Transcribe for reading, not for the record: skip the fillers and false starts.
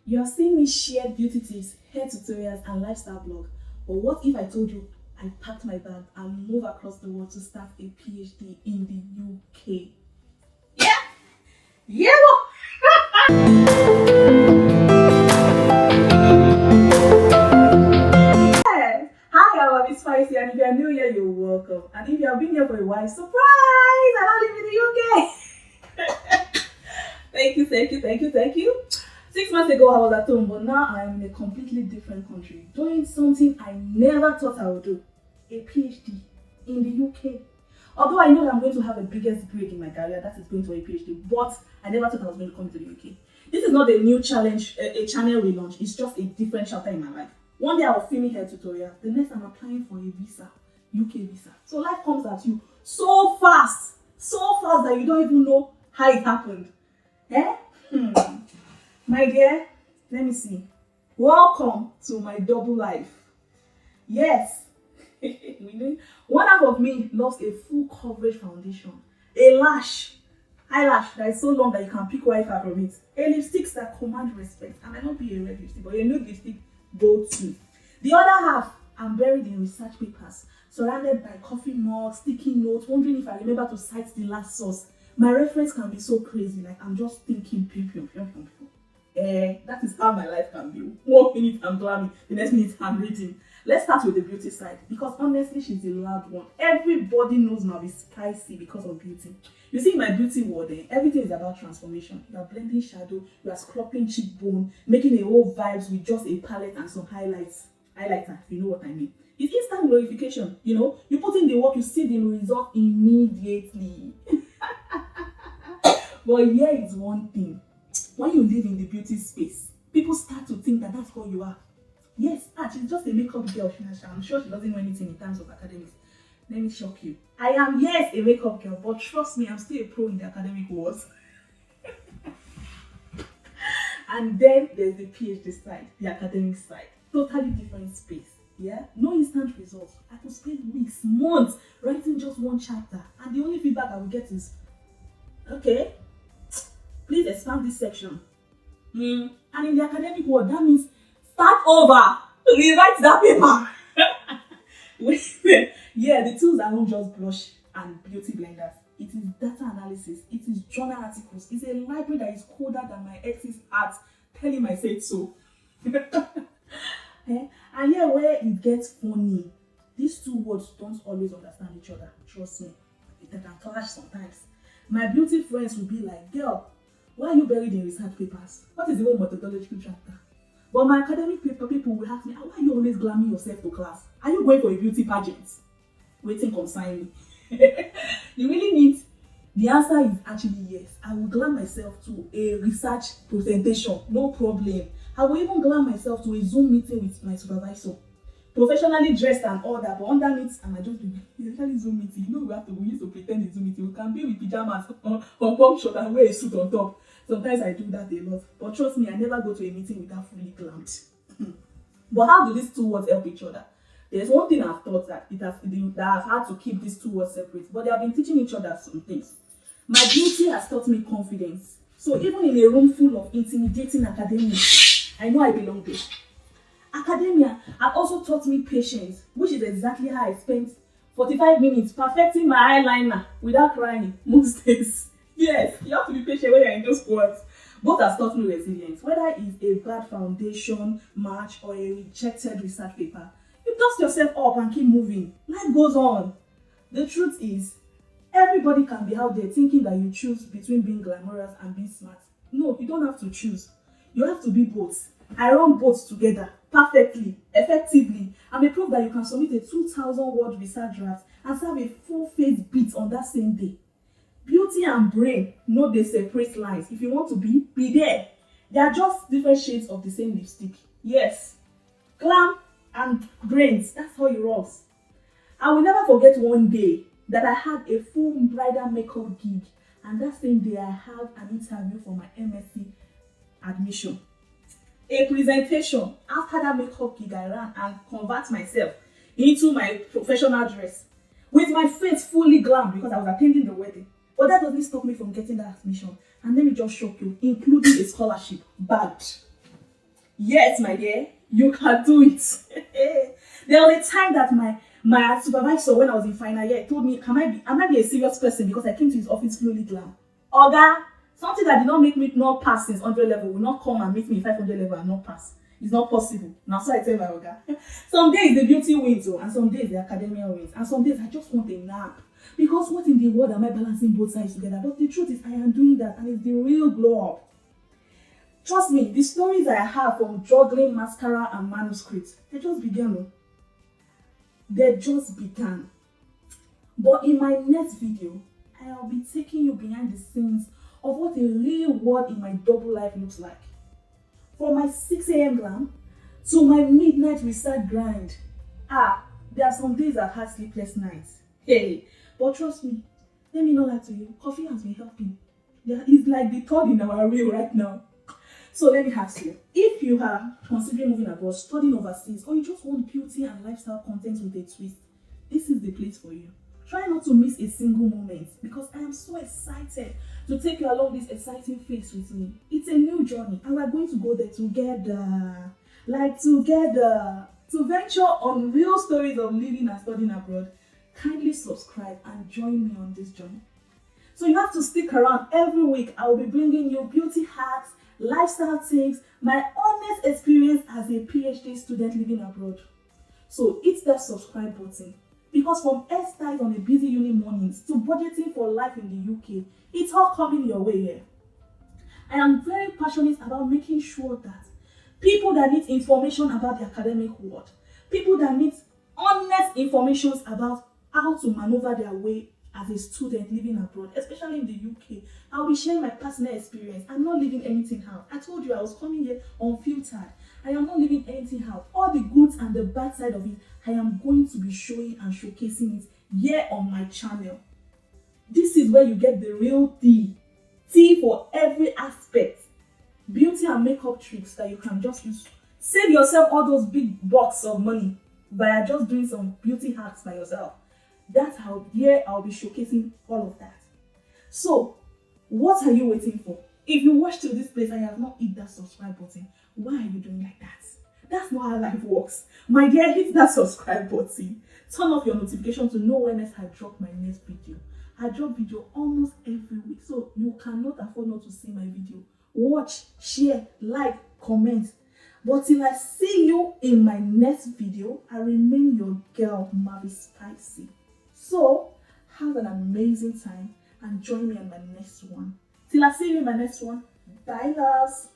You have seen me share beauty tips, hair tutorials, and lifestyle blog. But what if I told you I packed my bag and moved across the world to start a PhD in the UK? Yeah, yeah. Yes. Hi, I'm Marvispicy, and if you're new here, you're welcome. And if you have been here for a while, surprise! I now live in the UK. Thank you. 6 months ago, I was at home, but now I'm in a completely different country, doing something I never thought I would do: a PhD in the UK. Although I know that I'm going to have a biggest break in my career, that is going to a PhD, but I never thought I was going to come to the UK. This is not a new challenge, a channel relaunch. It's just a different chapter in my life. One day I was filming hair tutorial. The next I'm applying for a visa, UK visa. So life comes at you so fast that you don't even know how it happened. Eh? My dear, let me see. Welcome to my double life. Yes, one half of me loves a full coverage foundation, a eyelash that is so long that you can pick Wi-Fi from it, a lipstick that command respect. I might not be a red lipstick, but a nude lipstick go to. The other half, I'm buried in research papers, surrounded by coffee mugs, sticky notes, wondering if I remember to cite the last source. My reference can be so crazy, like I'm just thinking, that is how my life can be. 1 minute I'm glamming, the next minute I'm reading. Let's start with the beauty side, because honestly, she's the loud one. Everybody knows Marvispicy because of beauty. You see, in my beauty world, everything is about transformation. You are blending shadow, you are scrubbing cheekbone, making a whole vibes with just a palette and some highlighter, if you know what I mean. It's instant glorification, you put in the work, you see the result immediately. But here is one thing. When you live in the beauty space, people start to think that that's who you are. Yes, she's just a makeup girl. I'm sure she doesn't know anything in terms of academics. Let me shock you. I am, yes, a makeup girl, but trust me, I'm still a pro in the academic world. And then there's the PhD side, the academic side. Totally different space. Yeah, no instant results. I could spend weeks, months writing just one chapter, and the only feedback I will get is, okay, please expand this section. And in the academic world, that means start over, rewrite that paper. Yeah, the tools are not just blush and beauty blenders. It is data analysis, it is journal articles, it's a library that is colder than my ex's heart telling I said so. And yeah, where it gets funny, these two words don't always understand each other. Trust me, it can clash sometimes. My beauty friends will be like, girl, why are you buried in research papers? What is the whole methodological chapter? But my academic paper people will ask me, why are you always glamming yourself to class? Are you going for a beauty pageant? Waiting consign me. You really need, the answer is actually yes. I will glam myself to a research presentation, no problem. I will even glam myself to a Zoom meeting with my supervisor. Professionally dressed and all that, but underneath, I might just be usually Zoom meeting. We used to pretend it's Zoom meeting. We can be with pajamas or pump short and wear a suit on top. Sometimes I do that a lot. But trust me, I never go to a meeting without fully glammed. But how do these two words help each other? There's one thing I've thought that I've had to keep these two words separate, but they have been teaching each other some things. My beauty has taught me confidence. So even in a room full of intimidating academics, I know I belong there. Academia has also taught me patience, which is exactly how I spent 45 minutes perfecting my eyeliner without crying most days. Yes, you have to be patient when you're in those words. Both has taught me resilience. Whether it's a bad foundation match or a rejected research paper, you dust yourself up and keep moving. Life goes on. The truth is, everybody can be out there thinking that you choose between being glamorous and being smart. No, you don't have to choose. You have to be both. I run both together, perfectly, effectively. I'm a proof that you can submit a 2,000-word research draft and serve a full-face beat on that same day. Beauty and brain know they separate lines. If you want to be there. They are just different shades of the same lipstick. Yes, glam and brains, that's how it rolls. I will never forget one day that I had a full bridal makeup gig, and that same day I had an interview for my MSc admission. A presentation. After that makeup gig, I ran and convert myself into my professional dress with my face fully glammed because I was attending the wedding. But that doesn't stop me from getting that admission. And let me just shock you, including a scholarship, bagged. Yes, my dear, you can do it. There was a time that my supervisor, when I was in final year, told me, am I be a serious person because I came to his office fluently Glam? Oga, something that did not make me not pass since 100 level will not come and meet me in 500 level and not pass. It's not possible. Now, so I tell my Oga. Some days the beauty wins, and some days the academia wins, and some days I just want a nap. Because what in the world am I balancing both sides together? But the truth is, I am doing that, and it's the real glow up. Trust me, the stories I have from juggling mascara and manuscripts, they just began. Oh. They just began. But in my next video, I'll be taking you behind the scenes of what a real world in my double life looks like. From my 6 a.m. glam to my midnight research grind. There are some days I've had sleepless nights. Hey, but trust me, let me not lie to you, coffee has been helping. Yeah, it's like the third in our reel right now. So let me ask you, if you are considering moving abroad, studying overseas, or you just want beauty and lifestyle content with a twist, this is the place for you. Try not to miss a single moment because I am so excited to take you along this exciting phase with me. It's a new journey and we're going to go there together. Like together. To venture on real stories of living and studying abroad, kindly subscribe and join me on this journey. So you have to stick around. Every week I will be bringing you beauty hacks, lifestyle tips, my honest experience as a PhD student living abroad. So hit that subscribe button. Because from hairstyles on a busy uni mornings to budgeting for life in the UK, it's all coming your way here. I am very passionate about making sure that people that need information about the academic world, people that need honest information about how to maneuver their way as a student living abroad, especially in the UK, I'll be sharing my personal experience. I'm not leaving anything out. I told you I was coming here unfiltered. I am not leaving anything out. All the goods and the bad side of it, I am going to be showing and showcasing it here on my channel. This is where you get the real tea. Tea for every aspect. Beauty and makeup tricks that you can just use. Save yourself all those big bucks of money by just doing some beauty hacks by yourself. That's how here I'll be showcasing all of that. So, what are you waiting for? If you watch till this place and you have not hit that subscribe button, why are you doing like that? That's not how life works. My dear, hit that subscribe button. Turn off your notification to know when I drop my next video. I drop video almost every week, so you cannot afford not to see my video. Watch, share, like, comment. But till I see you in my next video, I remain your girl, Marvispicy. So, have an amazing time and join me on my next one. Till I see you in my next one, bye loves.